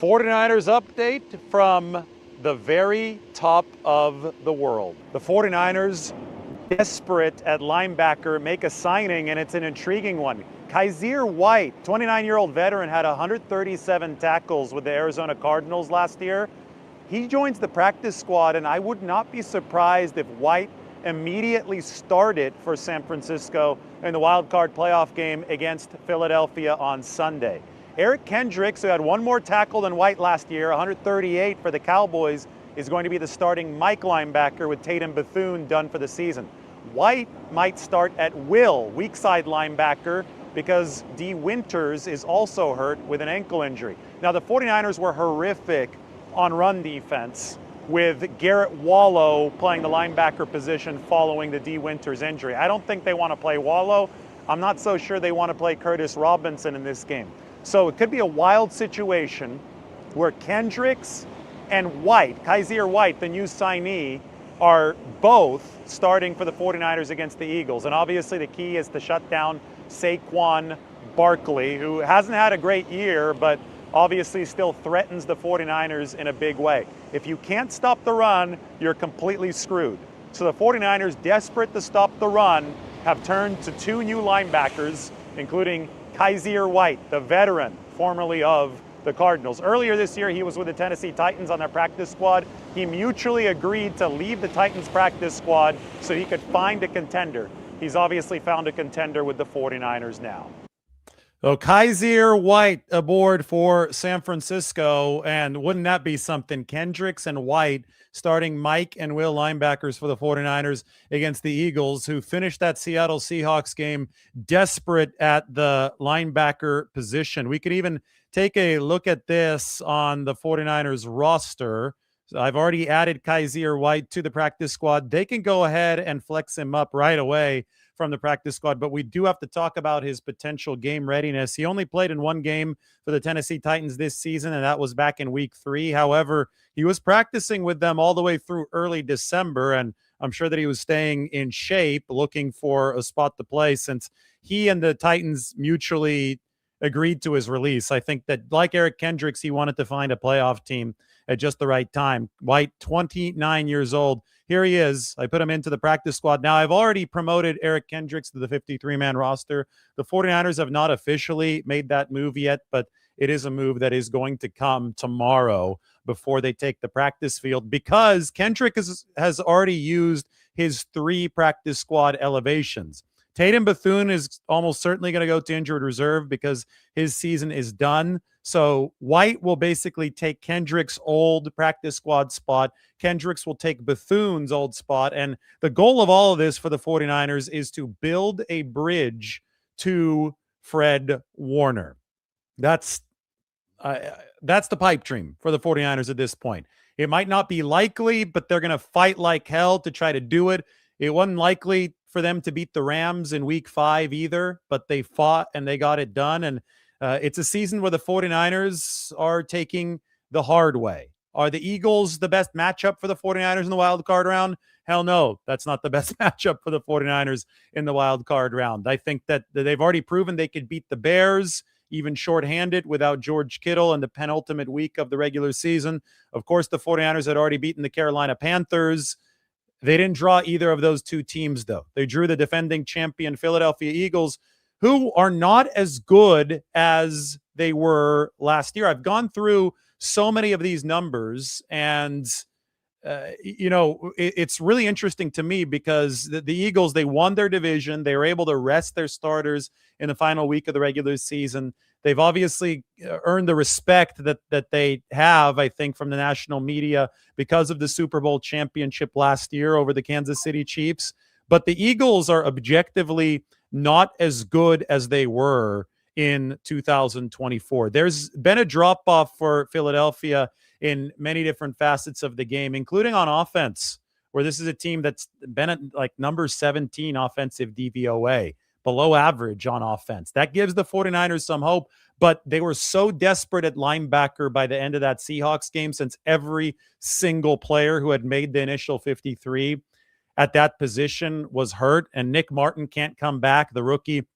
49ers update from the very top of the world. The 49ers, desperate at linebacker, make a signing, and it's an intriguing one. Kyzir White, 29-year-old veteran, had 137 tackles with the Arizona Cardinals last year. He joins the practice squad, and I would not be surprised if White immediately started for San Francisco in the wild card playoff game against Philadelphia on Sunday. Eric Kendricks, who had one more tackle than White last year, 138 for the Cowboys, is going to be the starting Mykel linebacker with Tatum Bethune done for the season. White might start at will, weak side linebacker, because D. Winters is also hurt with an ankle injury. Now, the 49ers were horrific on run defense, with Garrett Wallow playing the linebacker position following the D. Winters injury. I don't think they want to play Wallow. I'm not so sure they want to play Curtis Robinson in this game. So it could be a wild situation where Kendricks and White, Kyzir White, the new signee, are both starting for the 49ers against the Eagles. And obviously the key is to shut down Saquon Barkley, who hasn't had a great year, but obviously still threatens the 49ers in a big way. If you can't stop the run, you're completely screwed. So the 49ers, desperate to stop the run, have turned to two new linebackers, including Kyzir White, the veteran, formerly of the Cardinals. Earlier this year, he was with the Tennessee Titans on their practice squad. He mutually agreed to leave the Titans practice squad so he could find a contender. He's obviously found a contender with the 49ers now. So Kyzir White aboard for San Francisco, and wouldn't that be something? Kendricks and White starting Mike and Will linebackers for the 49ers against the Eagles, who finished that Seattle Seahawks game desperate at the linebacker position. We could even take a look at this on the 49ers roster. So I've already added Kyzir White to the practice squad. They can go ahead and flex him up right away from the practice squad, but we do have to talk about his potential game readiness. He only played in one game for the Tennessee Titans this season, and that was back in week 3. However, he was practicing with them all the way through early December, and I'm sure that he was staying in shape, looking for a spot to play since he and the Titans mutually agreed to his release. I think that, like Eric Kendricks, he wanted to find a playoff team at just the right time. White, 29 years old. Here he is. I put him into the practice squad. Now, I've already promoted Eric Kendricks to the 53-man roster. The 49ers have not officially made that move yet, but it is a move that is going to come tomorrow before they take the practice field, because Kendricks has already used his 3 practice squad elevations. Tatum Bethune is almost certainly going to go to injured reserve because his season is done. So White will basically take Kendricks' old practice squad spot. Kendricks will take Bethune's old spot. And the goal of all of this for the 49ers is to build a bridge to Fred Warner. That's the pipe dream for the 49ers at this point. It might not be likely, but they're going to fight like hell to try to do it. It wasn't likely for them to beat the Rams in week 5 either, but they fought and they got it done. And it's a season where the 49ers are taking the hard way. Are the Eagles the best matchup for the 49ers in the wild card round? Hell no, that's not the best matchup for the 49ers in the wild card round. I think that they've already proven they could beat the Bears, even shorthanded, without George Kittle in the penultimate week of the regular season. Of course, the 49ers had already beaten the Carolina Panthers. They didn't draw either of those two teams, though. They drew the defending champion Philadelphia Eagles, who are not as good as they were last year. I've gone through so many of these numbers, and it's really interesting to me because the Eagles, they won their division. They were able to rest their starters in the final week of the regular season. They've obviously earned the respect that they have, I think, from the national media because of the Super Bowl championship last year over the Kansas City Chiefs. But the Eagles are objectively not as good as they were in 2024. There's been a drop-off for Philadelphia in many different facets of the game, including on offense, where this is a team that's been at like number 17 offensive DVOA, below average on offense. That gives the 49ers some hope, but they were so desperate at linebacker by the end of that Seahawks game, since every single player who had made the initial 53 at that position was hurt, and Nick Martin can't come back, the rookie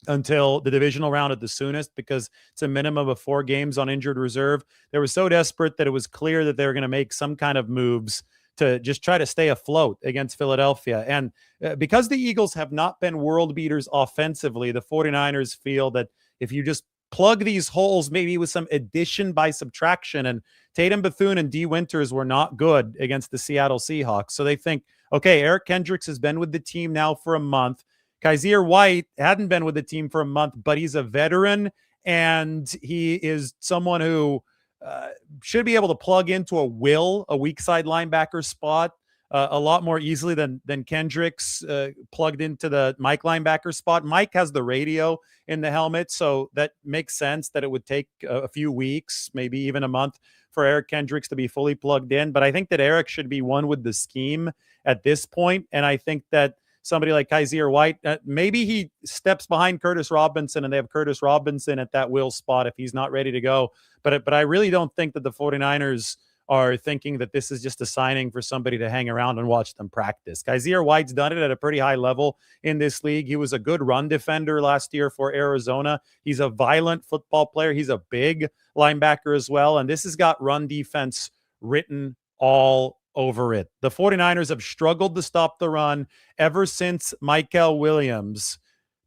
until the divisional round at the soonest, because it's a minimum of 4 games on injured reserve. They were so desperate that it was clear that they were going to make some kind of moves to just try to stay afloat against Philadelphia. And because the Eagles have not been world beaters offensively, the 49ers feel that if you just plug these holes, maybe with some addition by subtraction, and Tatum Bethune and D. Winters were not good against the Seattle Seahawks. So they think, okay, Eric Kendricks has been with the team now for a month. Kyzir White hadn't been with the team for a month, but he's a veteran, and he is someone who should be able to plug into a weak side linebacker spot a lot more easily than Kendricks plugged into the Mike linebacker spot. Mike has the radio in the helmet, so that makes sense that it would take a few weeks, maybe even a month, for Eric Kendricks to be fully plugged in. But I think that Eric should be one with the scheme at this point, and I think that somebody like Kyzir White, maybe he steps behind Curtis Robinson and they have Curtis Robinson at that will spot if he's not ready to go. But I really don't think that the 49ers are thinking that this is just a signing for somebody to hang around and watch them practice. Kyzir White's done it at a pretty high level in this league. He was a good run defender last year for Arizona. He's a violent football player. He's a big linebacker as well. And this has got run defense written all over it. The 49ers have struggled to stop the run ever since Mykel Williams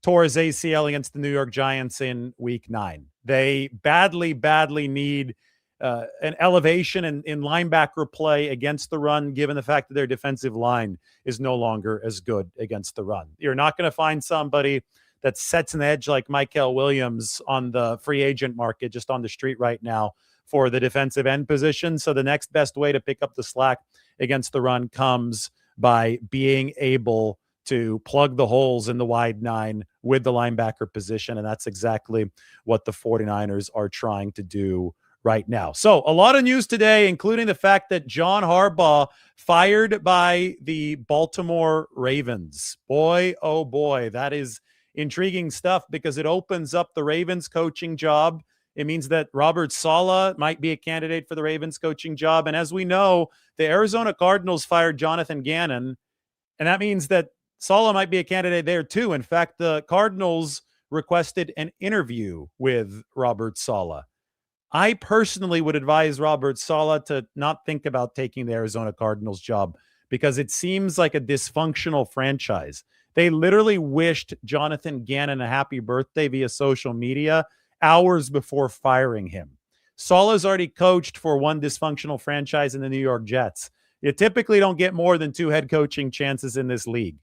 tore his ACL against the New York Giants in week 9. They badly need an elevation in linebacker play against the run, given the fact that their defensive line is no longer as good against the run. You're not going to find somebody that sets an edge like Mykel Williams on the free agent market, just on the street right now, for the defensive end position. So the next best way to pick up the slack against the run comes by being able to plug the holes in the wide 9 with the linebacker position. And that's exactly what the 49ers are trying to do right now. So a lot of news today, including the fact that John Harbaugh fired by the Baltimore Ravens. Boy, oh boy, that is intriguing stuff, because it opens up the Ravens coaching job. It means that Robert Saleh might be a candidate for the Ravens coaching job. And as we know, the Arizona Cardinals fired Jonathan Gannon, and that means that Saleh might be a candidate there too. In fact, the Cardinals requested an interview with Robert Saleh. I personally would advise Robert Saleh to not think about taking the Arizona Cardinals job, because it seems like a dysfunctional franchise. They literally wished Jonathan Gannon a happy birthday via social media hours before firing him. Saleh's already coached for one dysfunctional franchise in the New York Jets. You typically don't get more than 2 head coaching chances in this league.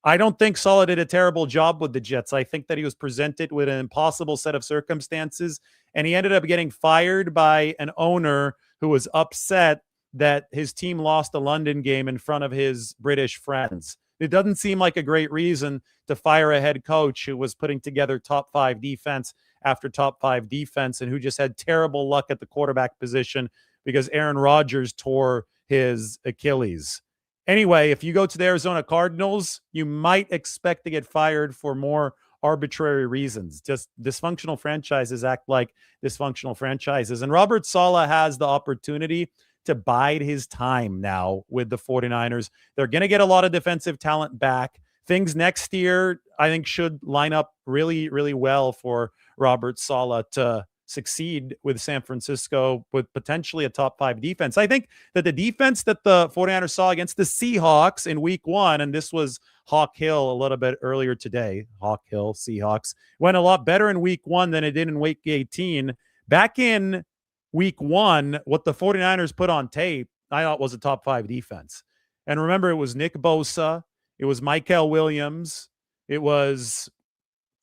I don't think Saleh did a terrible job with the Jets. I think that he was presented with an impossible set of circumstances, and he ended up getting fired by an owner who was upset that his team lost a London game in front of his British friends. It doesn't seem like a great reason to fire a head coach who was putting together top 5 defense after top 5 defense, and who just had terrible luck at the quarterback position because Aaron Rodgers tore his Achilles. Anyway, if you go to the Arizona Cardinals, you might expect to get fired for more arbitrary reasons. Just dysfunctional franchises act like dysfunctional franchises. And Robert Saleh has the opportunity to bide his time now with the 49ers. They're going to get a lot of defensive talent back. Things next year, I think, should line up really, really well for Robert Saleh to succeed with San Francisco with potentially a top 5 defense. I think that the defense that the 49ers saw against the Seahawks in week 1, and this was Hawk Hill a little bit earlier today, Hawk Hill, Seahawks, went a lot better in week 1 than it did in week 18. Back in week 1, what the 49ers put on tape, I thought was a top 5 defense. And remember, it was Nick Bosa, it was Mykel Williams, it was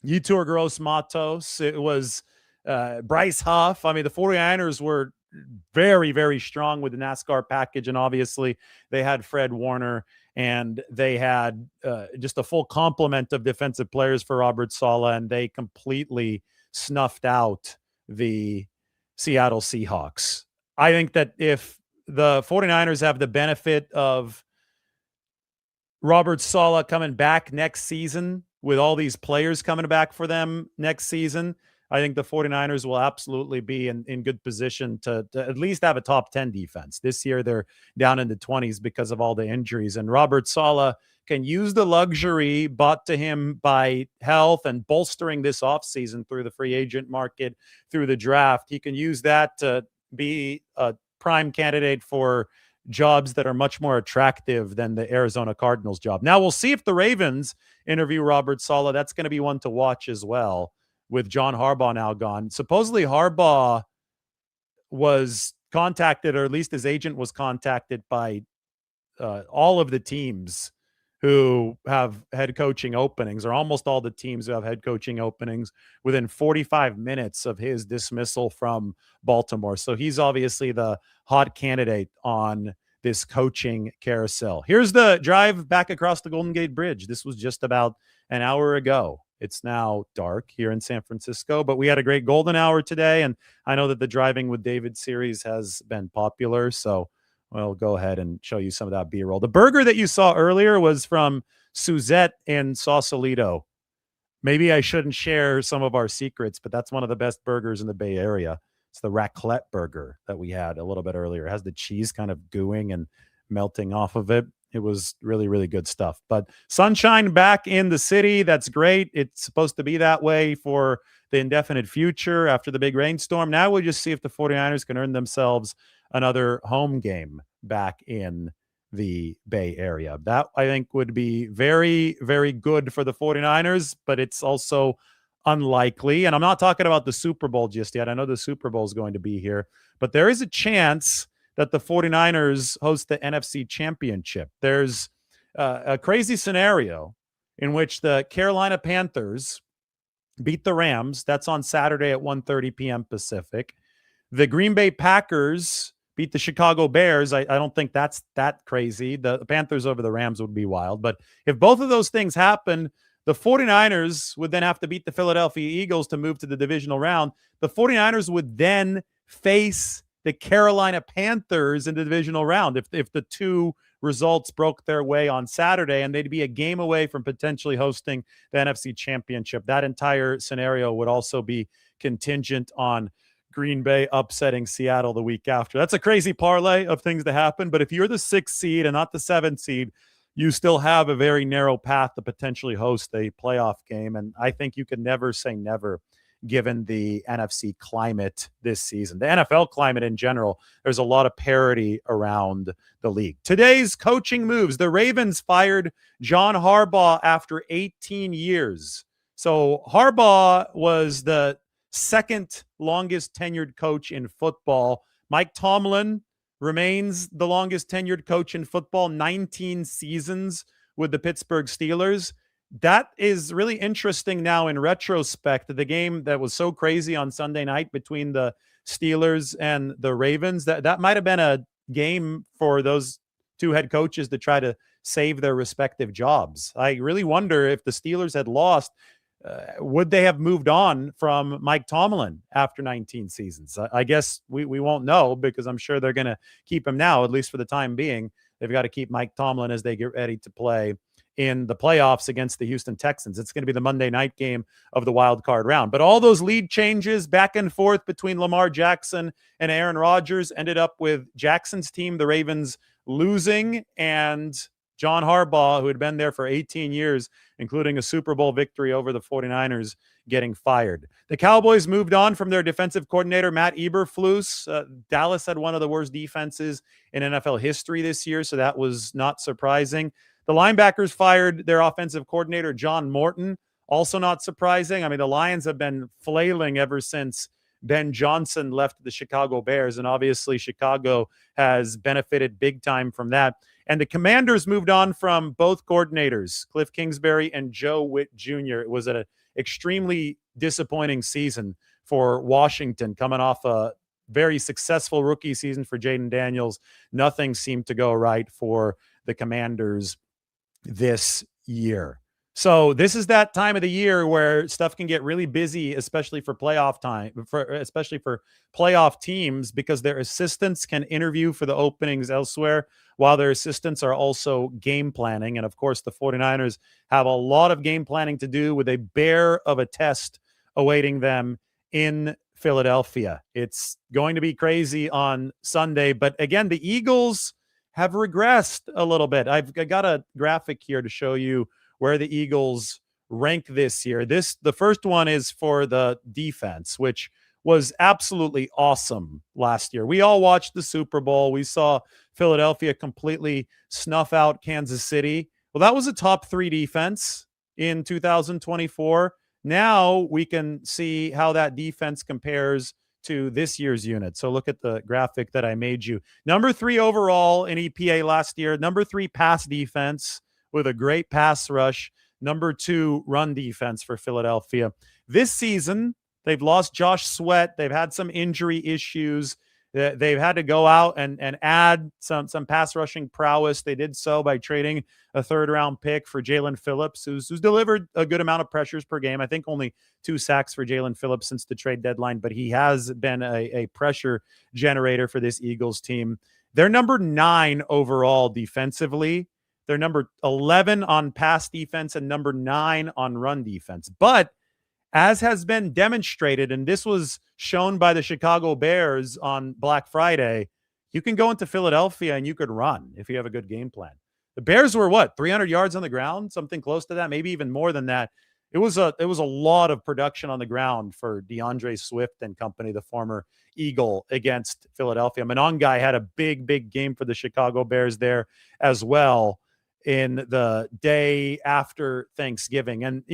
Yetur Gross-Matos, it was Bryce Huff. I mean, the 49ers were very, very strong with the NASCAR package, and obviously they had Fred Warner, and they had just a full complement of defensive players for Robert Saleh, and they completely snuffed out the Seattle Seahawks. I think that if the 49ers have the benefit of Robert Saleh coming back next season, with all these players coming back for them next season, I think the 49ers will absolutely be in good position to at least have a top 10 defense. This year, they're down in the 20s because of all the injuries. And Robert Saleh can use the luxury brought to him by health and bolstering this offseason through the free agent market, through the draft. He can use that to be a prime candidate for jobs that are much more attractive than the Arizona Cardinals job. Now, we'll see if the Ravens interview Robert Saleh. That's going to be one to watch as well, with John Harbaugh now gone. Supposedly, Harbaugh was contacted, or at least his agent was contacted by all of the teams who have head coaching openings, or almost all the teams who have head coaching openings, within 45 minutes of his dismissal from Baltimore. So he's obviously the hot candidate on this coaching carousel. Here's the drive back across the Golden Gate Bridge. This was just about an hour ago. It's now dark here in San Francisco, but we had a great golden hour today, and I know that the Driving with David series has been popular, so we'll go ahead and show you some of that B-roll. The burger that you saw earlier was from Suzette in Sausalito. Maybe I shouldn't share some of our secrets, but that's one of the best burgers in the Bay Area. It's the raclette burger that we had a little bit earlier. It has the cheese kind of gooing and melting off of it. It was really, really good stuff. But sunshine back in the city. That's great. It's supposed to be that way for the indefinite future after the big rainstorm. Now we'll just see if the 49ers can earn themselves another home game back in the Bay Area. That, I think, would be very, very good for the 49ers, but it's also unlikely. And I'm not talking about the Super Bowl just yet. I know the Super Bowl is going to be here, but there is a chance that the 49ers host the NFC Championship. There's a crazy scenario in which the Carolina Panthers beat the Rams. That's on Saturday at 1:30 p.m. Pacific. The Green Bay Packers beat the Chicago Bears. I don't think that's that crazy. The Panthers over the Rams would be wild. But if both of those things happen, the 49ers would then have to beat the Philadelphia Eagles to move to the divisional round. The 49ers would then face the Carolina Panthers in the divisional round if the two results broke their way on Saturday, and they'd be a game away from potentially hosting the NFC Championship. That entire scenario would also be contingent on Green Bay upsetting Seattle the week after. That's a crazy parlay of things to happen, but if you're the 6th seed and not the 7th seed, you still have a very narrow path to potentially host a playoff game, and I think you can never say never given the NFC climate this season. The NFL climate in general, there's a lot of parity around the league. Today's coaching moves. The Ravens fired John Harbaugh after 18 years. So Harbaugh was the second longest tenured coach in football. Mike Tomlin remains the longest tenured coach in football, 19 seasons with the Pittsburgh Steelers. That is really interesting now in retrospect. The game that was so crazy on Sunday night between the Steelers and the Ravens, that might have been a game for those two head coaches to try to save their respective jobs. I really wonder if the Steelers had lost, would they have moved on from Mike Tomlin after 19 seasons? I guess we won't know, because I'm sure they're going to keep him now, at least for the time being. They've got to keep Mike Tomlin as they get ready to play in the playoffs against the Houston Texans. It's going to be the Monday night game of the wild card round. But all those lead changes back and forth between Lamar Jackson and Aaron Rodgers ended up with Jackson's team, the Ravens, losing, and John Harbaugh, who had been there for 18 years, including a Super Bowl victory over the 49ers, getting fired. The Cowboys moved on from their defensive coordinator, Matt Eberflus. Dallas had one of the worst defenses in NFL history this year, so that was not surprising. The linebackers fired their offensive coordinator, John Morton. Also not surprising. I mean, the Lions have been flailing ever since Ben Johnson left the Chicago Bears, and obviously Chicago has benefited big time from that. And the Commanders moved on from both coordinators, Cliff Kingsbury and Joe Witt Jr. It was an extremely disappointing season for Washington, coming off a very successful rookie season for Jaden Daniels. Nothing seemed to go right for the Commanders this year. So this is that time of the year where stuff can get really busy, especially for playoff time, especially for playoff teams, because their assistants can interview for the openings elsewhere, while their assistants are also game planning. And of course, the 49ers have a lot of game planning to do, with a bear of a test awaiting them in Philadelphia. It's going to be crazy on Sunday. But again, the Eagles have regressed a little bit. I got a graphic here to show you where the Eagles rank this year. The first one is for the defense, which was absolutely awesome last year. We all watched the Super Bowl. We saw Philadelphia completely snuff out Kansas City. Well, that was a top 3 defense in 2024. Now we can see how that defense compares to this year's unit. So look at the graphic that I made you. Number 3 overall in EPA last year. Number 3 pass defense with a great pass rush. Number 2 run defense for Philadelphia. This season, they've lost Josh Sweat. They've had some injury issues. They've had to go out and add some pass rushing prowess. They did so by trading a 3rd-round pick for Jalen Phillips, who's delivered a good amount of pressures per game. I think only 2 sacks for Jalen Phillips since the trade deadline, but he has been a pressure generator for this Eagles team. They're number 9 overall defensively. They're number 11 on pass defense and number 9 on run defense. But as has been demonstrated, and this was shown by the Chicago Bears on Black Friday, you can go into Philadelphia and you could run if you have a good game plan. The Bears were 300 yards on the ground, something close to that, maybe even more than that. It was a lot of production on the ground for DeAndre Swift and company, the former Eagle, against Philadelphia. Monongai had a big game for the Chicago Bears there as well in the day after Thanksgiving. And,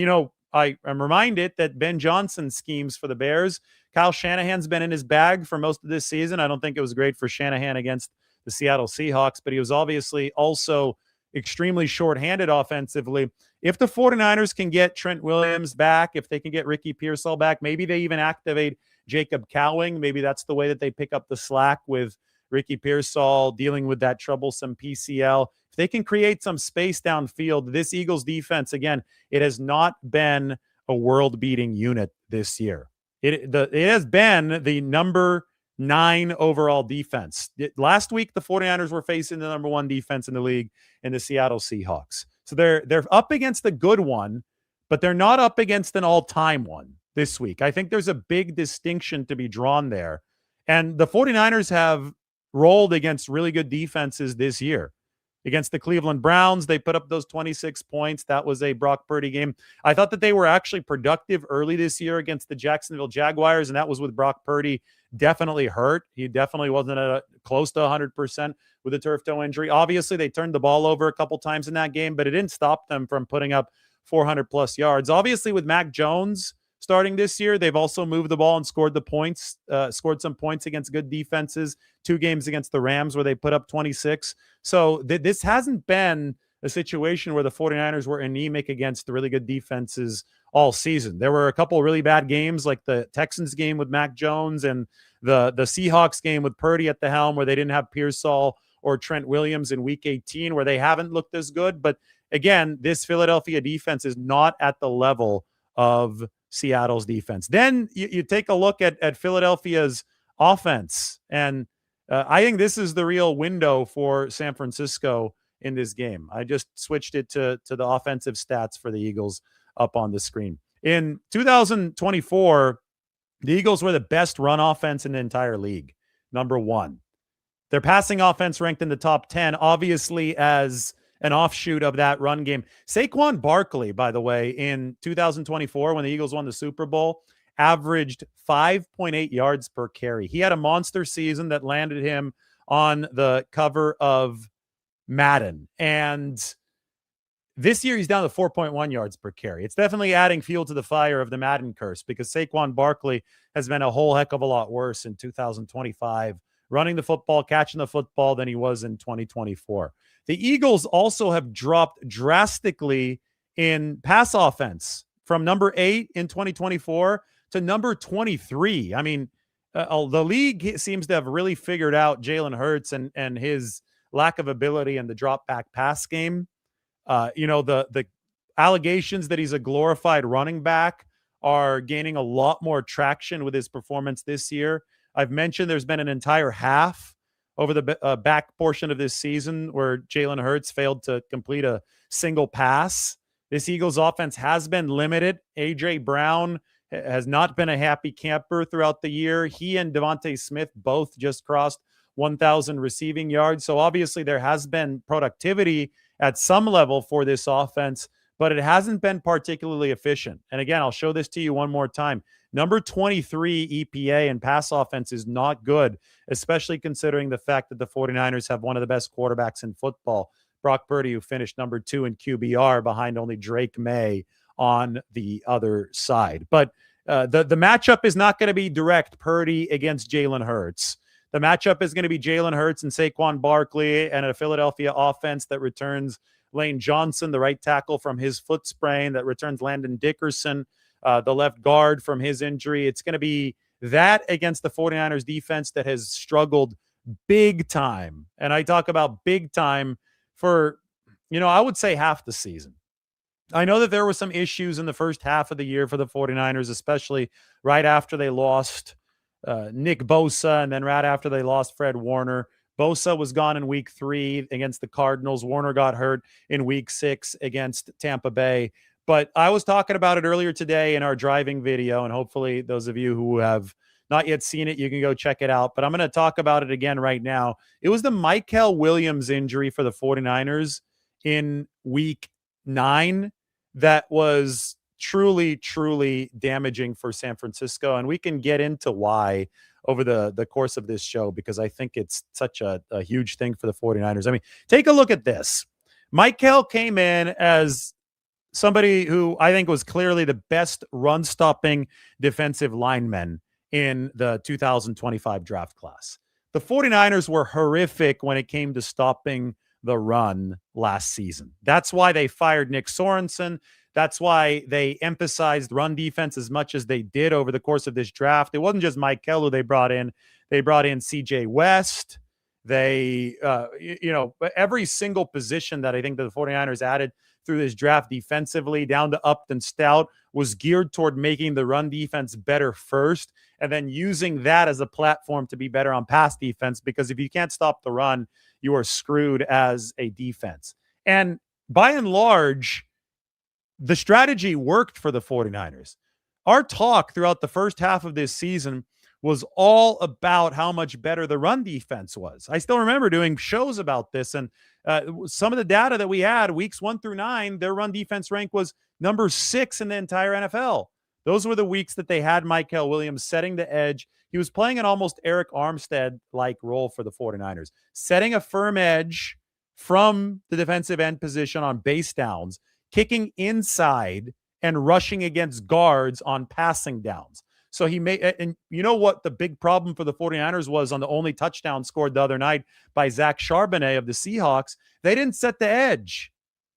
I am reminded that Ben Johnson schemes for the Bears. Kyle Shanahan's been in his bag for most of this season. I don't think it was great for Shanahan against the Seattle Seahawks, but he was obviously also extremely shorthanded offensively. If the 49ers can get Trent Williams back, if they can get Ricky Pearsall back, maybe they even activate Jacob Cowing. Maybe that's the way that they pick up the slack with Ricky Pearsall dealing with that troublesome PCL. If they can create some space downfield, this Eagles defense, again, it has not been a world-beating unit this year. It has been the number 9 overall defense. Last week, the 49ers were facing the number 1 defense in the league in the Seattle Seahawks. So they're up against the good one, but they're not up against an all-time one this week. I think there's a big distinction to be drawn there. And the 49ers have rolled against really good defenses this year. Against the Cleveland Browns, they put up those 26 points. That was a Brock Purdy game. I thought that they were actually productive early this year against the Jacksonville Jaguars, and that was with Brock Purdy definitely hurt. He definitely wasn't close to 100% with a turf toe injury. Obviously, they turned the ball over a couple times in that game, but it didn't stop them from putting up 400-plus yards. Obviously, with Mac Jones starting this year, they've also moved the ball and scored some points against good defenses. 2 games against the Rams where they put up 26. So this hasn't been a situation where the 49ers were anemic against the really good defenses all season. There were a couple of really bad games, like the Texans game with Mac Jones and the Seahawks game with Purdy at the helm, where they didn't have Pearsall or Trent Williams in Week 18, where they haven't looked as good. But again, this Philadelphia defense is not at the level of Seattle's defense. Then you take a look at Philadelphia's offense, and I think this is the real window for San Francisco in this game. I just switched it to the offensive stats for the Eagles up on the screen. In 2024, the Eagles were the best run offense in the entire league, number 1. Their passing offense ranked in the top 10, obviously as an offshoot of that run game. Saquon Barkley, by the way, in 2024, when the Eagles won the Super Bowl, averaged 5.8 yards per carry. He had a monster season that landed him on the cover of Madden. And this year, he's down to 4.1 yards per carry. It's definitely adding fuel to the fire of the Madden curse, because Saquon Barkley has been a whole heck of a lot worse in 2025, running the football, catching the football, than he was in 2024. The Eagles also have dropped drastically in pass offense from number 8 in 2024 to number 23. I mean, the league seems to have really figured out Jalen Hurts and his lack of ability in the drop back pass game. The allegations that he's a glorified running back are gaining a lot more traction with his performance this year. I've mentioned there's been an entire half over the back portion of this season where Jalen Hurts failed to complete a single pass. This Eagles offense has been limited. A.J. Brown has not been a happy camper throughout the year. He and Devontae Smith both just crossed 1,000 receiving yards. So obviously there has been productivity at some level for this offense, but it hasn't been particularly efficient. And again, I'll show this to you one more time. Number 23 EPA and pass offense is not good, especially considering the fact that the 49ers have one of the best quarterbacks in football, Brock Purdy, who finished number 2 in QBR behind only Drake May on the other side. But the matchup is not going to be direct Purdy against Jalen Hurts. The matchup is going to be Jalen Hurts and Saquon Barkley and a Philadelphia offense that returns Lane Johnson, the right tackle, from his foot sprain, that returns Landon Dickerson, the left guard, from his injury. It's going to be that against the 49ers defense that has struggled big time. And I talk about big time for, I would say half the season. I know that there were some issues in the first half of the year for the 49ers, especially right after they lost Nick Bosa, and then right after they lost Fred Warner. Bosa was gone in week 3 against the Cardinals. Warner got hurt in week 6 against Tampa Bay. But I was talking about it earlier today in our driving video, and hopefully those of you who have not yet seen it, you can go check it out. But I'm going to talk about it again right now. It was the Mykel Williams injury for the 49ers in week 9 that was truly, truly damaging for San Francisco. And we can get into why over the course of this show, because I think it's such a huge thing for the 49ers. I mean, take a look at this. Mykel came in as somebody who I think was clearly the best run-stopping defensive lineman in the 2025 draft class. The 49ers were horrific when it came to stopping the run last season. That's why they fired Nick Sorensen. That's why they emphasized run defense as much as they did over the course of this draft. It wasn't just Mykel who they brought in. They brought in CJ West. They, every single position that I think the 49ers added through this draft defensively, down to Upton Stout, was geared toward making the run defense better first, and then using that as a platform to be better on pass defense, because if you can't stop the run, you are screwed as a defense. And by and large, the strategy worked for the 49ers. Our talk throughout the first half of this season was all about how much better the run defense was. I still remember doing shows about this, and some of the data that we had, weeks 1 through 9, their run defense rank was number 6 in the entire NFL. Those were the weeks that they had Mykel Williams setting the edge. He was playing an almost Eric Armstead-like role for the 49ers, setting a firm edge from the defensive end position on base downs, kicking inside, and rushing against guards on passing downs. So he made, and you know what the big problem for the 49ers was on the only touchdown scored the other night by Zach Charbonnet of the Seahawks? They didn't set the edge.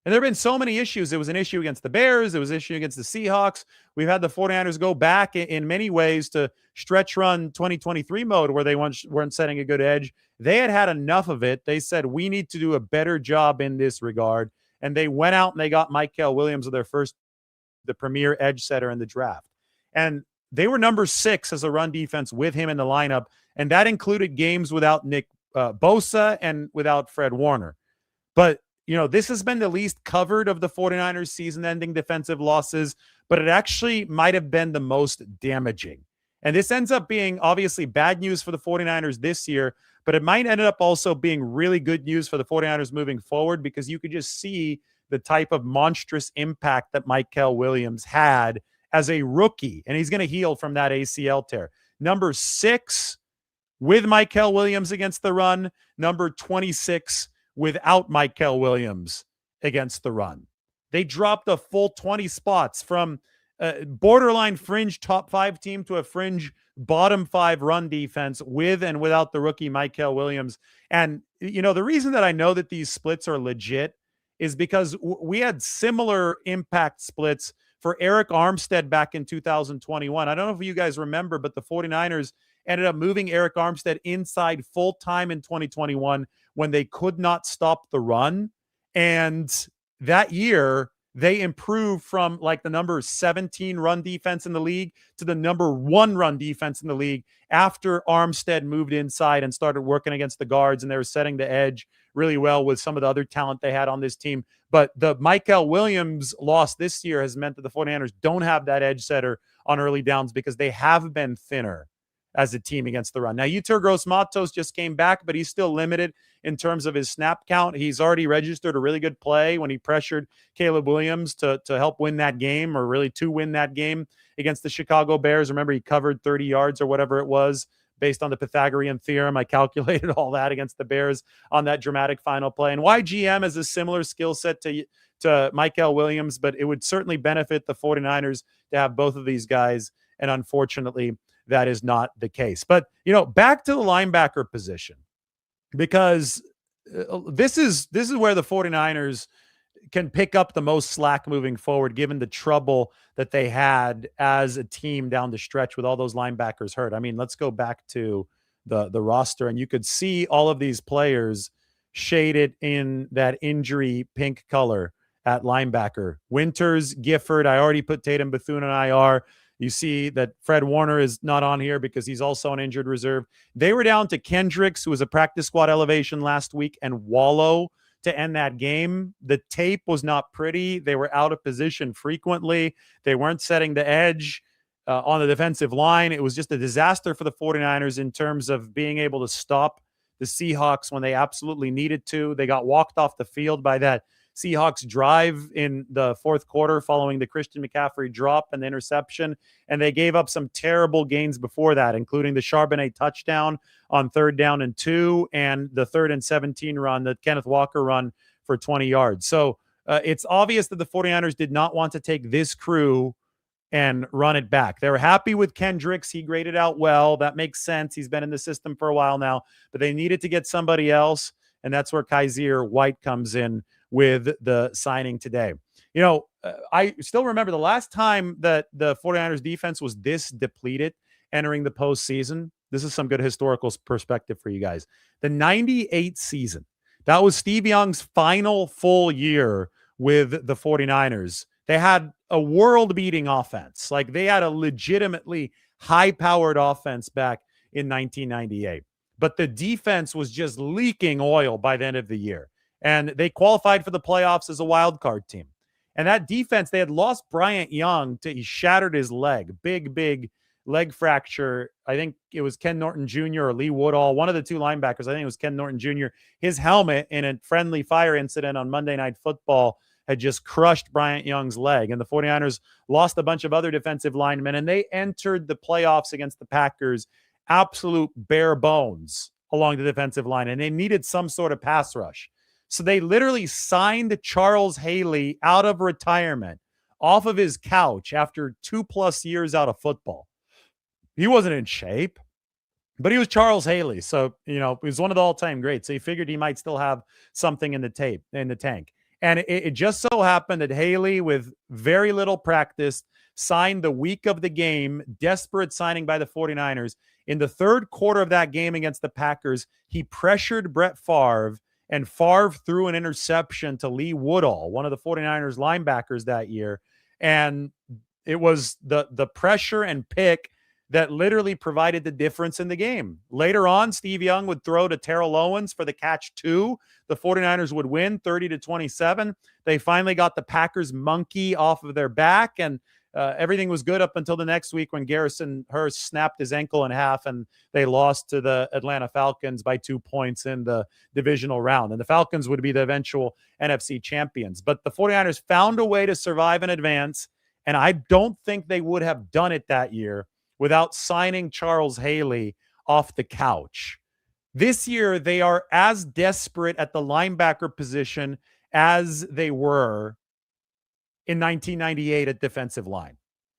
And there have been so many issues. It was an issue against the Bears. It was an issue against the Seahawks. We've had the 49ers go back in many ways to stretch run 2023 mode where they weren't setting a good edge. They had enough of it. They said, we need to do a better job in this regard. And they went out and they got Mykel Williams, the premier edge setter in the draft. And they were number 6 as a run defense with him in the lineup. And that included games without Nick Bosa and without Fred Warner. But, this has been the least covered of the 49ers season-ending defensive losses, but it actually might have been the most damaging. And this ends up being obviously bad news for the 49ers this year, but it might end up also being really good news for the 49ers moving forward, because you could just see the type of monstrous impact that Mykel Williams had as a rookie, and he's going to heal from that ACL tear. Number 6 with Mykel Williams against the run, number 26 without Mykel Williams against the run. They dropped a full 20 spots from a borderline fringe top 5 team to a fringe bottom 5 run defense with and without the rookie Mykel Williams. And, the reason that I know that these splits are legit is because we had similar impact splits for Eric Armstead back in 2021. I don't know if you guys remember, but the 49ers ended up moving Eric Armstead inside full-time in 2021 when they could not stop the run. And that year, they improved from like the number 17 run defense in the league to the number 1 run defense in the league after Armstead moved inside and started working against the guards, and they were setting the edge really well with some of the other talent they had on this team. But the Mykel Williams loss this year has meant that the 49ers don't have that edge setter on early downs because they have been thinner as a team against the run. Now, Yetur Gross-Matos just came back, but he's still limited in terms of his snap count. He's already registered a really good play when he pressured Caleb Williams to help win that game, or really to win that game against the Chicago Bears. Remember, he covered 30 yards or whatever it was based on the Pythagorean theorem. I calculated all that against the Bears on that dramatic final play. And YGM has a similar skill set to Mykel Williams, but it would certainly benefit the 49ers to have both of these guys. And unfortunately, that is not the case. But, back to the linebacker position, because this is where the 49ers can pick up the most slack moving forward, given the trouble that they had as a team down the stretch with all those linebackers hurt. I mean, let's go back to the roster, and you could see all of these players shaded in that injury pink color at linebacker. Winters, Gifford, I already put Tatum Bethune on IR. You see that Fred Warner is not on here because he's also an injured reserve. They were down to Kendricks, who was a practice squad elevation last week, and Wallow to end that game. The tape was not pretty. They were out of position frequently. They weren't setting the edge on the defensive line. It was just a disaster for the 49ers in terms of being able to stop the Seahawks when they absolutely needed to. They got walked off the field by that Seahawks drive in the fourth quarter following the Christian McCaffrey drop and the interception. And they gave up some terrible gains before that, including the Charbonnet touchdown on 3rd down and 2 and the 3rd and 17 run, the Kenneth Walker run for 20 yards. So it's obvious that the 49ers did not want to take this crew and run it back. They were happy with Kendricks. He graded out well. That makes sense. He's been in the system for a while now, but they needed to get somebody else. And that's where Kyzir White comes in with the signing today. I still remember the last time that the 49ers defense was this depleted entering the postseason. This is some good historical perspective for you guys. The 98 season, that was Steve Young's final full year with the 49ers. They had a world-beating offense. Like, they had a legitimately high-powered offense back in 1998. But the defense was just leaking oil by the end of the year. And they qualified for the playoffs as a wild card team. And that defense, they had lost Bryant Young he shattered his leg. Big leg fracture. I think it was Ken Norton Jr. or Lee Woodall, one of the two linebackers. I think it was Ken Norton Jr. His helmet in a friendly fire incident on Monday Night Football had just crushed Bryant Young's leg. And the 49ers lost a bunch of other defensive linemen, and they entered the playoffs against the Packers absolute bare bones along the defensive line, and they needed some sort of pass rush. So they literally signed Charles Haley out of retirement, off of his couch after 2+ years out of football. He wasn't in shape, but he was Charles Haley. So, he was one of the all-time greats. So he figured he might still have something in the tank. And it just so happened that Haley, with very little practice, signed the week of the game, desperate signing by the 49ers. In the third quarter of that game against the Packers, he pressured Brett Favre, and Favre threw an interception to Lee Woodall, one of the 49ers linebackers that year. And it was the pressure and pick that literally provided the difference in the game. Later on, Steve Young would throw to Terrell Owens for the catch 2. The 49ers would win 30-27. They finally got the Packers monkey off of their back, and everything was good up until the next week when Garrison Hurst snapped his ankle in half, and they lost to the Atlanta Falcons by 2 points in the divisional round. And the Falcons would be the eventual NFC champions. But the 49ers found a way to survive and advance, and I don't think they would have done it that year without signing Charles Haley off the couch. This year, they are as desperate at the linebacker position as they were in 1998 at defensive line.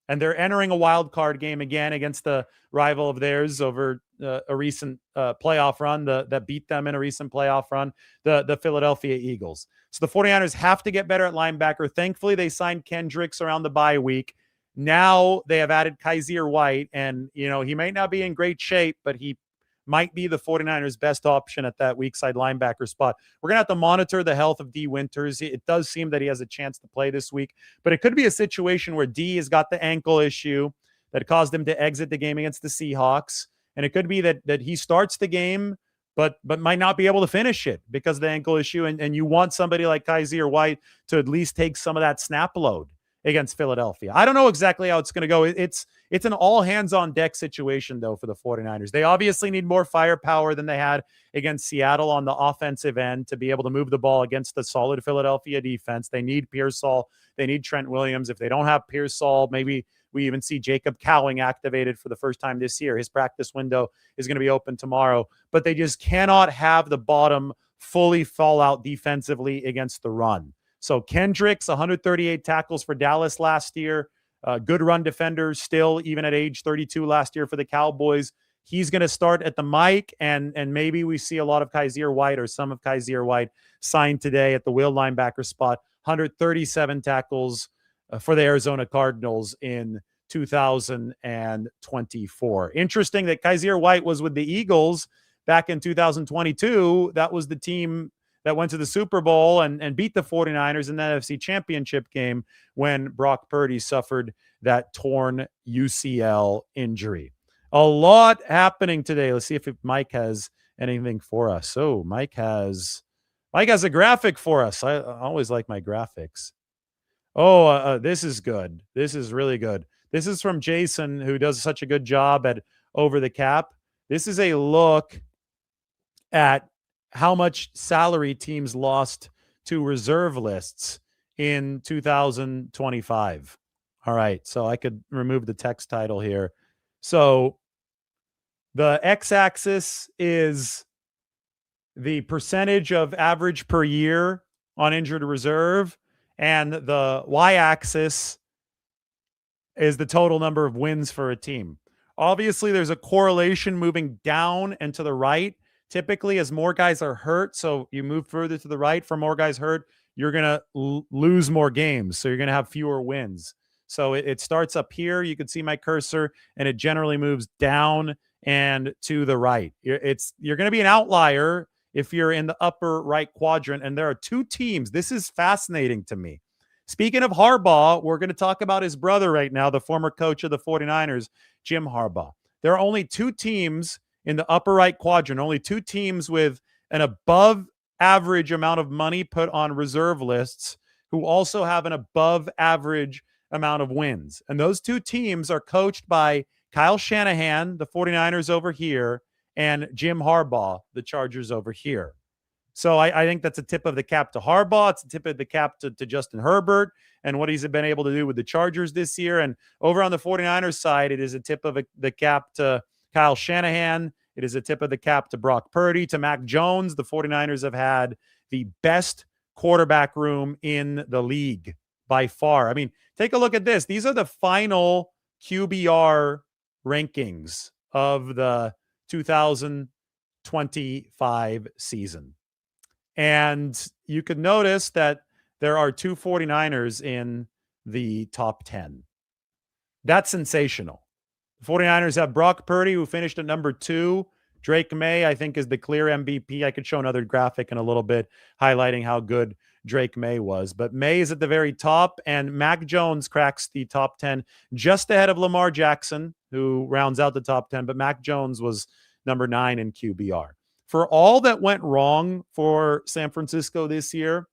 And they're entering a wild card game again against the rival of theirs over a recent playoff run that beat them in a recent playoff run, the Philadelphia Eagles. So the 49ers have to get better at linebacker. Thankfully, they signed Kendricks around the bye week. Now they have added Kyzir White, and he might not be in great shape, but he might be the 49ers' best option at that weak side linebacker spot. We're going to have to monitor the health of D. Winters. It does seem that he has a chance to play this week, but it could be a situation where D has got the ankle issue that caused him to exit the game against the Seahawks. And it could be that he starts the game, but might not be able to finish it because of the ankle issue. And you want somebody like Kyzir White to at least take some of that snap load against Philadelphia. I don't know exactly how it's going to go. It's an all hands on deck situation, though, for the 49ers. They obviously need more firepower than they had against Seattle on the offensive end to be able to move the ball against the solid Philadelphia defense. They need Pearsall. They need Trent Williams. If they don't have Pearsall, maybe we even see Jacob Cowing activated for the first time this year. His practice window is going to be open tomorrow. But they just cannot have the bottom fully fall out defensively against the run. So Kendricks, 138 tackles for Dallas last year. Good run defender still, even at age 32 last year for the Cowboys. He's going to start at the mic, and maybe we see a lot of Kyzir White or some of Kyzir White signed today at the will linebacker spot. 137 tackles for the Arizona Cardinals in 2024. Interesting that Kyzir White was with the Eagles back in 2022. That was the team that went to the Super Bowl and beat the 49ers in the NFC Championship game when Brock Purdy suffered that torn UCL injury. A lot happening today. Let's see if Mike has anything for us. So Mike has a graphic for us. I always like my graphics. This is good. This is really good. This is from Jason, who does such a good job at Over the Cap. This is a look at how much salary teams lost to reserve lists in 2025. All right, so I could remove the text title here. So the x-axis is the percentage of average per year on injured reserve, and the y-axis is the total number of wins for a team. Obviously, there's a correlation moving down and to the right. Typically, as more guys are hurt, so you move further to the right, for more guys hurt, you're going to lose more games. So you're going to have fewer wins. So it starts up here. You can see my cursor, and it generally moves down and to the right. You're going to be an outlier if you're in the upper right quadrant. And there are two teams. This is fascinating to me. Speaking of Harbaugh, we're going to talk about his brother right now, the former coach of the 49ers, Jim Harbaugh. There are only two teams in the upper right quadrant, only two teams with an above average amount of money put on reserve lists who also have an above average amount of wins. And those two teams are coached by Kyle Shanahan, the 49ers over here, and Jim Harbaugh, the Chargers over here. So I think that's a tip of the cap to Harbaugh. It's a tip of the cap to Justin Herbert and what he's been able to do with the Chargers this year. And over on the 49ers side, it is a tip of the cap to Kyle Shanahan. It is a tip of the cap to Brock Purdy, to Mac Jones. The 49ers have had the best quarterback room in the league by far. I mean, take a look at this. These are the final QBR rankings of the 2025 season. And you could notice that there are two 49ers in the top 10. That's sensational. The 49ers have Brock Purdy, who finished at number 2. Drake May, I think, is the clear MVP. I could show another graphic in a little bit highlighting how good Drake May was. But May is at the very top, and Mac Jones cracks the top 10 just ahead of Lamar Jackson, who rounds out the top 10. But Mac Jones was number 9 in QBR. For all that went wrong for San Francisco this year,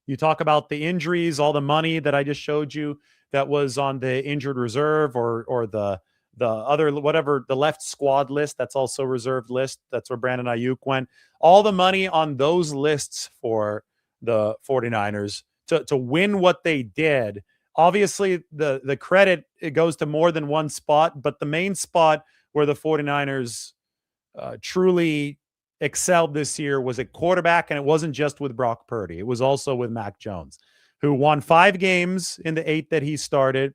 you talk about the injuries, all the money that I just showed you that was on the injured reserve or the other, whatever, the left squad list, that's also reserved list. That's where Brandon Ayuk went. All the money on those lists for the 49ers to win what they did. Obviously, the credit, it goes to more than one spot, but the main spot where the 49ers truly excelled this year was at quarterback, and it wasn't just with Brock Purdy. It was also with Mac Jones, who won 5 games in the 8 that he started,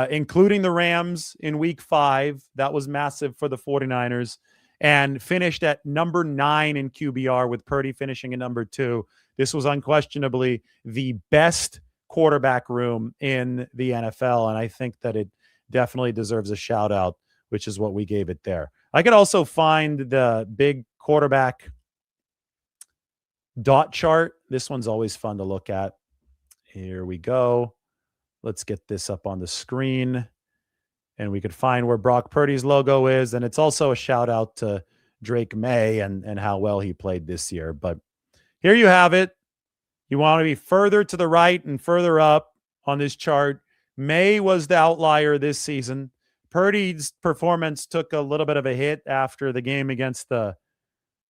including the Rams in week 5. That was massive for the 49ers, and finished at number 9 in QBR with Purdy finishing at number 2. This was unquestionably the best quarterback room in the NFL, and I think that it definitely deserves a shout out, which is what we gave it there. I could also find the big quarterback dot chart. This one's always fun to look at. Here we go. Let's get this up on the screen. And we could find where Brock Purdy's logo is. And it's also a shout out to Drake May and how well he played this year. But here you have it. You want to be further to the right and further up on this chart. May was the outlier this season. Purdy's performance took a little bit of a hit after the game against the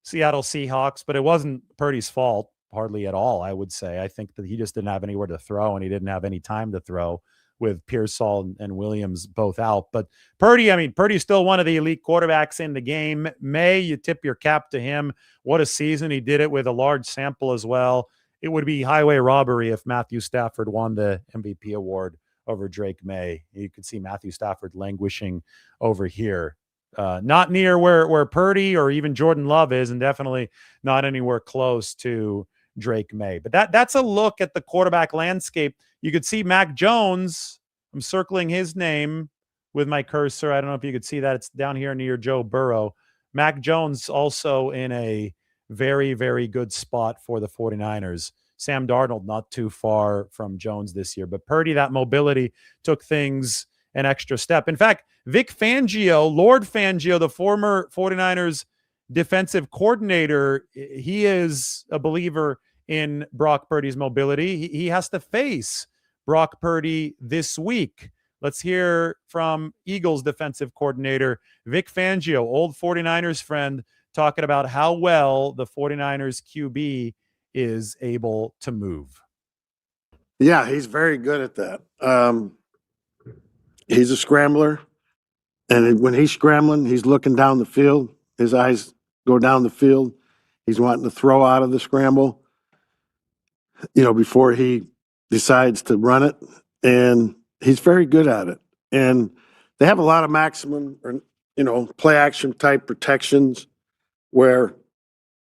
Seattle Seahawks, but it wasn't Purdy's fault, hardly at all, I would say. I think that he just didn't have anywhere to throw, and he didn't have any time to throw with Pearsall and Williams both out. But Purdy's still one of the elite quarterbacks in the game. May, you tip your cap to him. What a season. He did it with a large sample as well. It would be highway robbery if Matthew Stafford won the MVP award over Drake May. You could see Matthew Stafford languishing over here. Not near where Purdy or even Jordan Love is, and definitely not anywhere close to Drake May. But that's a look at the quarterback landscape. You could see Mac Jones. I'm circling his name with my cursor. I don't know if you could see that. It's down here near Joe Burrow. Mac Jones also in a very, very good spot for the 49ers. Sam Darnold not too far from Jones this year. But Purdy, that mobility took things an extra step. In fact, Vic Fangio, Lord Fangio, the former 49ers defensive coordinator, he is a believer in Brock Purdy's mobility. He has to face Brock Purdy this week. Let's hear from Eagles defensive coordinator Vic Fangio, old 49ers friend, talking about how well the 49ers QB is able to move. Yeah, he's very good at that. He's a scrambler, and when he's scrambling, he's looking down the field. His eyes go down the field. He's wanting to throw out of the scramble, before he decides to run it, and he's very good at it. And they have a lot of maximum or play action type protections where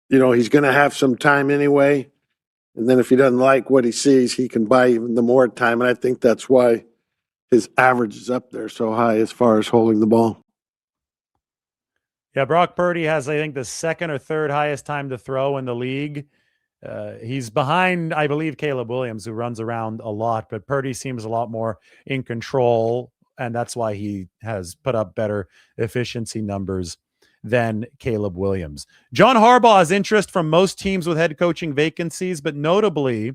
he's going to have some time anyway, and then if he doesn't like what he sees, he can buy even the more time. And I think that's why his average is up there so high as far as holding the ball. Yeah, Brock Purdy has, I think, the second or third highest time to throw in the league. He's behind, I believe, Caleb Williams, who runs around a lot, but Purdy seems a lot more in control, and that's why he has put up better efficiency numbers than Caleb Williams. John Harbaugh has interest from most teams with head coaching vacancies, but notably,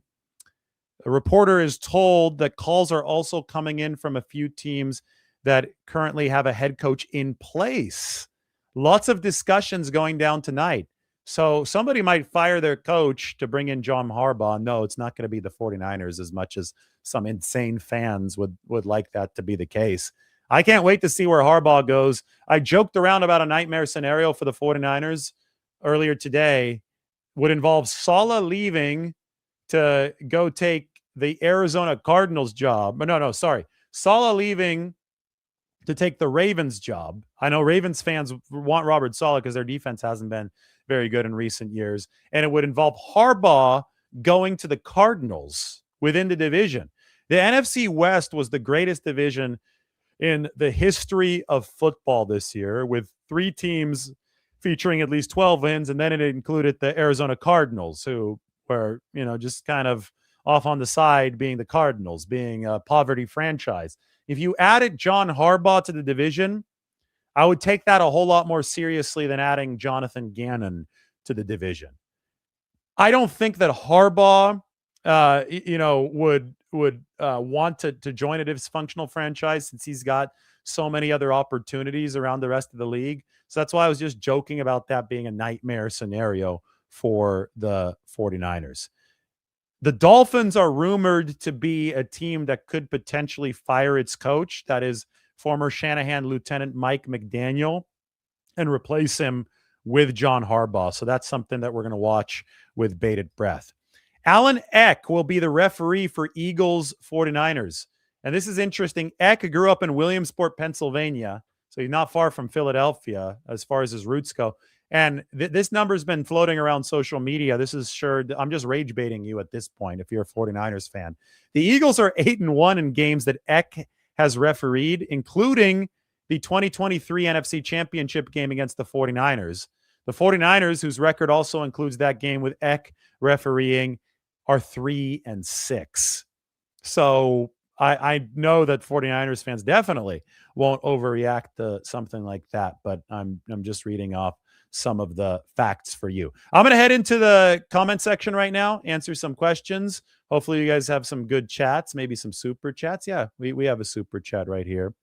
a reporter is told that calls are also coming in from a few teams that currently have a head coach in place. Lots of discussions going down tonight. So somebody might fire their coach to bring in John Harbaugh. No, it's not going to be the 49ers as much as some insane fans would like that to be the case. I can't wait to see where Harbaugh goes. I joked around about a nightmare scenario for the 49ers earlier today. Would involve Saleh leaving to go take the Arizona Cardinals job. Saleh leaving to take the Ravens job. I know Ravens fans want Robert Saleh because their defense hasn't been very good in recent years. And it would involve Harbaugh going to the Cardinals within the division. The NFC West was the greatest division in the history of football this year, with 3 teams featuring at least 12 wins. And then it included the Arizona Cardinals, who were, just kind of off on the side, being the Cardinals, being a poverty franchise. If you added John Harbaugh to the division, I would take that a whole lot more seriously than adding Jonathan Gannon to the division. I don't think that Harbaugh, would want to join a dysfunctional franchise since he's got so many other opportunities around the rest of the league. So that's why I was just joking about that being a nightmare scenario for the 49ers. The Dolphins are rumored to be a team that could potentially fire its coach. That is former Shanahan Lieutenant Mike McDaniel, and replace him with John Harbaugh. So that's something that we're going to watch with bated breath. Alan Eck will be the referee for Eagles 49ers. And this is interesting. Eck grew up in Williamsport, Pennsylvania. So he's not far from Philadelphia as far as his roots go. And this number's been floating around social media. This is sure. I'm just rage baiting you at this point if you're a 49ers fan. The Eagles are 8-1 in games that Eck has refereed, including the 2023 NFC Championship game against the 49ers. The 49ers, whose record also includes that game with Eck refereeing, are 3-6. So I know that 49ers fans definitely won't overreact to something like that, but I'm just reading off some of the facts for you. I'm going to head into the comment section right now, answer some questions. Hopefully you guys have some good chats, maybe some super chats. Yeah, we have a super chat right here.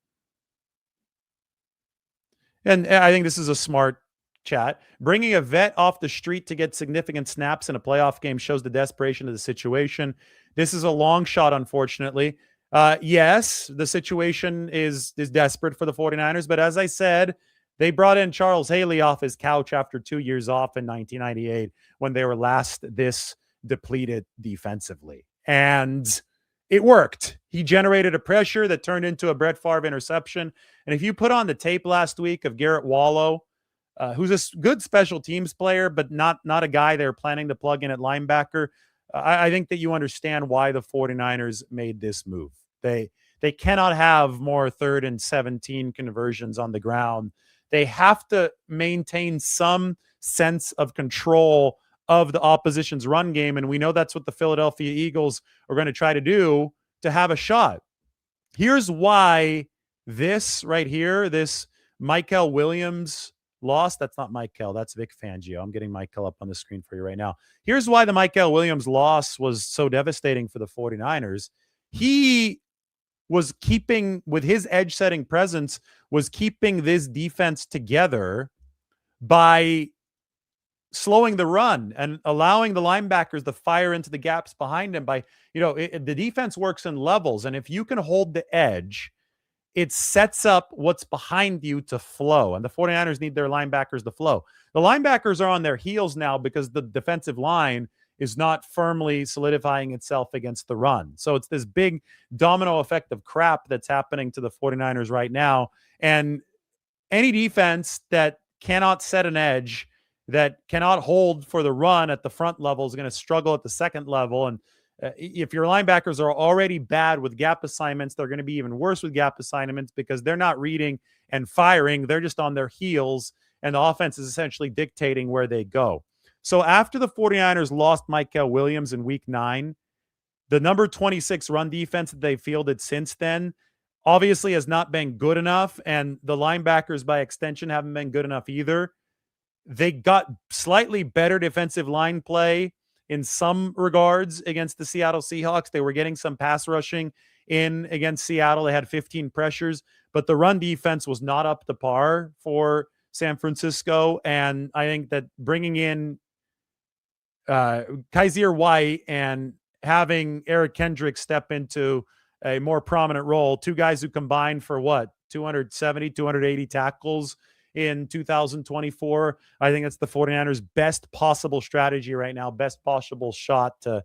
And I think this is a smart chat. Bringing a vet off the street to get significant snaps in a playoff game shows the desperation of the situation. This is a long shot, unfortunately. Yes, the situation is desperate for the 49ers, but as I said, they brought in Charles Haley off his couch after 2 years off in 1998 when they were last this depleted defensively. And it worked. He generated a pressure that turned into a Brett Favre interception. And if you put on the tape last week of Garrett Wallow, who's a good special teams player, but not a guy they're planning to plug in at linebacker, I think that you understand why the 49ers made this move. They cannot have more 3rd and 17 conversions on the ground. They have to maintain some sense of control of the opposition's run game, and we know that's what the Philadelphia Eagles are going to try to do to have a shot. Here's why this right here, this Mykel Williams loss, that's not Mykel, that's Vic Fangio. I'm getting Mykel up on the screen for you right now. Here's why the Mykel Williams loss was so devastating for the 49ers. He was keeping, with his edge-setting presence, was keeping this defense together by slowing the run and allowing the linebackers to fire into the gaps behind him. By, the defense works in levels, and if you can hold the edge, it sets up what's behind you to flow, and the 49ers need their linebackers to flow. The linebackers are on their heels now because the defensive line is not firmly solidifying itself against the run. So it's this big domino effect of crap that's happening to the 49ers right now, and any defense that cannot set an edge, that cannot hold for the run at the front level, is going to struggle at the second level. And if your linebackers are already bad with gap assignments, they're going to be even worse with gap assignments because they're not reading and firing. They're just on their heels, and the offense is essentially dictating where they go. So after the 49ers lost Mykel Williams in week 9, the number 26 run defense that they fielded since then obviously has not been good enough, and the linebackers by extension haven't been good enough either. They got slightly better defensive line play in some regards against the Seattle Seahawks. They were getting some pass rushing in against Seattle. They had 15 pressures, but the run defense was not up to par for San Francisco. And I think that bringing in Kyzir White and having Eric Kendricks step into a more prominent role, two guys who combined for 270, 280 tackles in 2024. I think that's the 49ers' best possible strategy right now, best possible shot to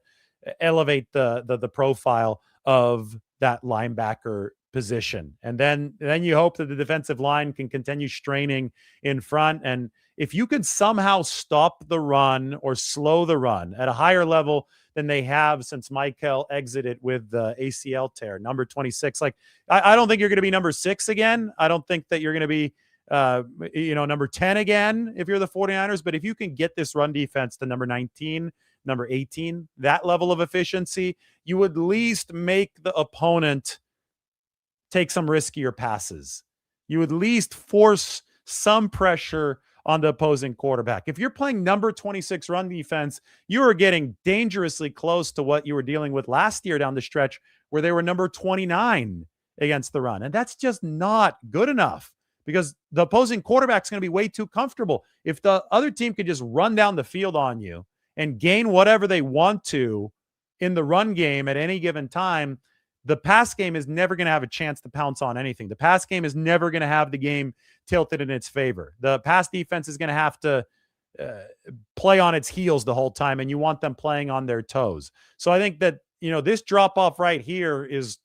elevate the profile of that linebacker position. And then you hope that the defensive line can continue straining in front. And if you could somehow stop the run or slow the run at a higher level than they have since Mykel exited with the ACL tear, number 26, I don't think you're going to be number 6 again. I don't think that you're going to be number 10 again if you're the 49ers. But if you can get this run defense to number 19, number 18, that level of efficiency, you at least make the opponent take some riskier passes. You at least force some pressure on the opposing quarterback. If you're playing number 26 run defense, you are getting dangerously close to what you were dealing with last year down the stretch, where they were number 29 against the run. And that's just not good enough, because the opposing quarterback's going to be way too comfortable. If the other team could just run down the field on you and gain whatever they want to in the run game at any given time, the pass game is never going to have a chance to pounce on anything. The pass game is never going to have the game tilted in its favor. The pass defense is going to have to play on its heels the whole time, and you want them playing on their toes. So I think that, this drop-off right here is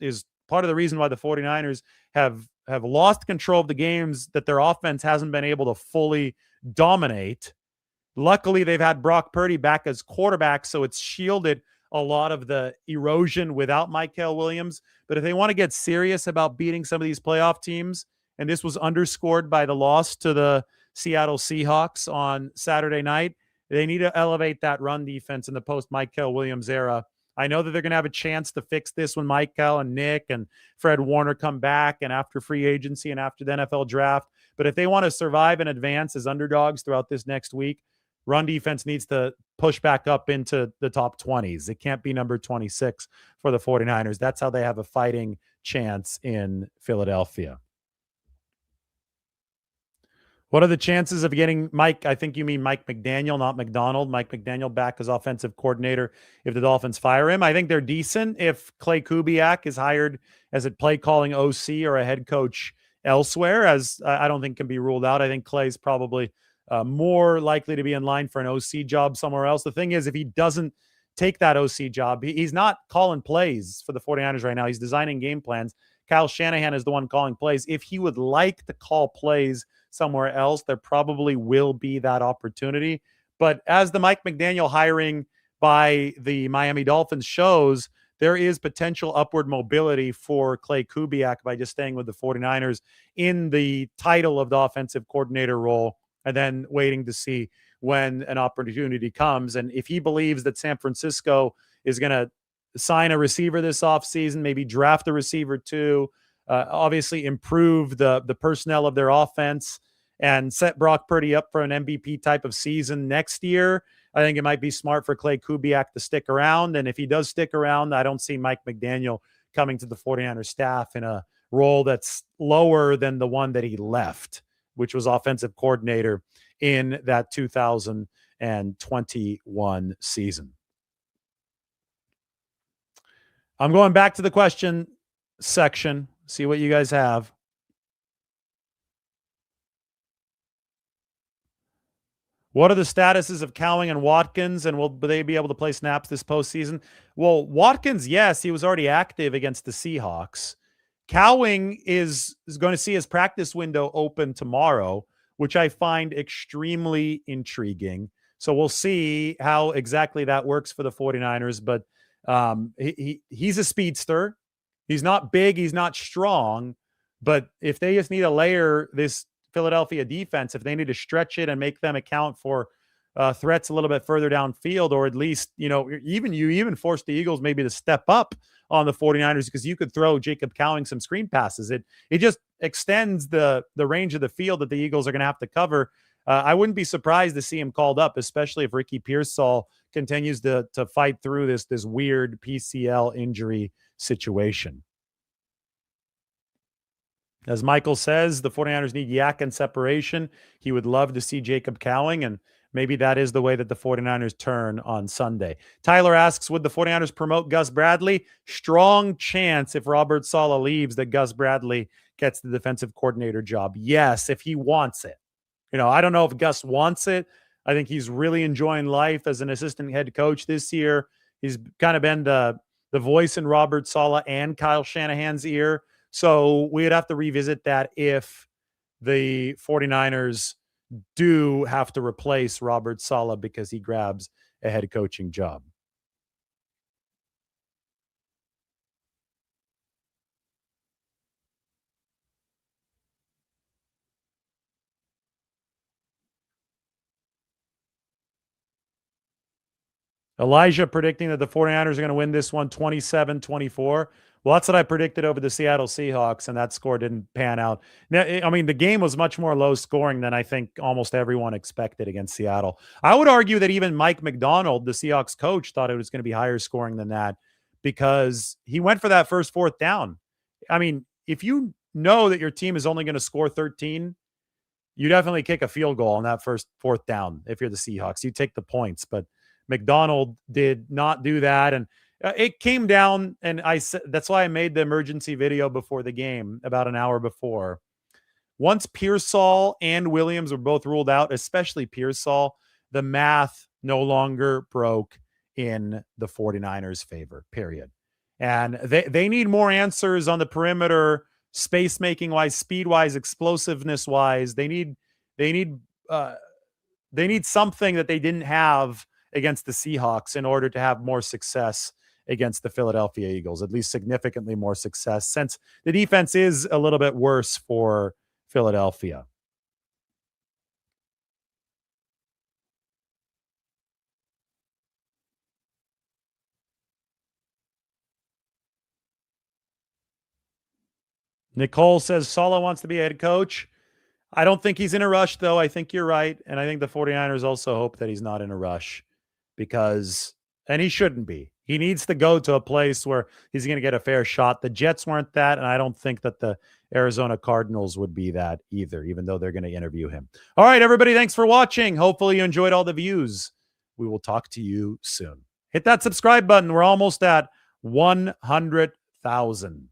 part of the reason why the 49ers have lost control of the games that their offense hasn't been able to fully dominate. Luckily, they've had Brock Purdy back as quarterback, so it's shielded a lot of the erosion without Mykel Williams. But if they want to get serious about beating some of these playoff teams, and this was underscored by the loss to the Seattle Seahawks on Saturday night, they need to elevate that run defense in the post-Mykel Williams era I know that they're going to have a chance to fix this when Mykel and Nick and Fred Warner come back and after free agency and after the NFL draft. But if they want to survive and advance as underdogs throughout this next week, run defense needs to push back up into the top 20s. It can't be number 26 for the 49ers. That's how they have a fighting chance in Philadelphia. What are the chances of getting Mike? I think you mean Mike McDaniel, not McDonald. Mike McDaniel back as offensive coordinator if the Dolphins fire him. I think they're decent if Clay Kubiak is hired as a play calling OC or a head coach elsewhere, as I don't think can be ruled out. I think Clay's probably more likely to be in line for an OC job somewhere else. The thing is, if he doesn't take that OC job, he's not calling plays for the 49ers right now. He's designing game plans. Kyle Shanahan is the one calling plays. If he would like to call plays somewhere else, there probably will be that opportunity. But as the Mike McDaniel hiring by the Miami Dolphins shows, there is potential upward mobility for Clay Kubiak by just staying with the 49ers in the title of the offensive coordinator role and then waiting to see when an opportunity comes. And if he believes that San Francisco is going to sign a receiver this offseason, maybe draft a receiver too, obviously improve the personnel of their offense and set Brock Purdy up for an MVP type of season next year, I think it might be smart for Clay Kubiak to stick around. And if he does stick around, I don't see Mike McDaniel coming to the 49ers staff in a role that's lower than the one that he left, which was offensive coordinator in that 2021 season. I'm going back to the question section, see what you guys have. What are the statuses of Cowing and Watkins, and will they be able to play snaps this postseason? Well, Watkins, yes, he was already active against the Seahawks. Cowing is going to see his practice window open tomorrow, which I find extremely intriguing. So we'll see how exactly that works for the 49ers, but he's a speedster. He's not big, he's not strong, but if they just need to layer this Philadelphia defense, if they need to stretch it and make them account for threats a little bit further downfield, or at least, even force the Eagles maybe to step up on the 49ers, because you could throw Jacob Cowing some screen passes. It just extends the range of the field that the Eagles are going to have to cover. I wouldn't be surprised to see him called up, especially if Ricky Pearsall continues to fight through this weird PCL injury situation. As Mykel says, the 49ers need yak and separation. He would love to see Jacob Cowing, and maybe that is the way that the 49ers turn on Sunday. Tyler asks, would the 49ers promote Gus Bradley? Strong chance if Robert Saleh leaves that Gus Bradley gets the defensive coordinator job. Yes, if he wants it. I don't know if Gus wants it. I think he's really enjoying life as an assistant head coach this year. He's kind of been the voice in Robert Saleh and Kyle Shanahan's ear. So we'd have to revisit that if the 49ers do have to replace Robert Saleh because he grabs a head coaching job. Elijah predicting that the 49ers are going to win this one 27-24. Well, that's what I predicted over the Seattle Seahawks, and that score didn't pan out. Now, I mean, the game was much more low scoring than I think almost everyone expected against Seattle. I would argue that even Mike Macdonald, the Seahawks coach, thought it was going to be higher scoring than that because he went for that first fourth down. I mean, if you know that your team is only going to score 13, you definitely kick a field goal on that first fourth down. If you're the Seahawks, you take the points, but McDonald did not do that. And it came down, and I said, that's why I made the emergency video before the game about an hour before. Once Pearsall and Williams were both ruled out, especially Pearsall, the math no longer broke in the 49ers' favor, period. And they need more answers on the perimeter, space making wise, speed wise, explosiveness wise. They need something that they didn't have against the Seahawks in order to have more success against the Philadelphia Eagles, at least significantly more success, since the defense is a little bit worse for Philadelphia. Nicole says Saleh wants to be a head coach. I don't think he's in a rush, though. I think you're right. And I think the 49ers also hope that he's not in a rush because, and he shouldn't be. He needs to go to a place where he's going to get a fair shot. The Jets weren't that, and I don't think that the Arizona Cardinals would be that either, even though they're going to interview him. All right, everybody, thanks for watching. Hopefully you enjoyed all the views. We will talk to you soon. Hit that subscribe button. We're almost at 100,000.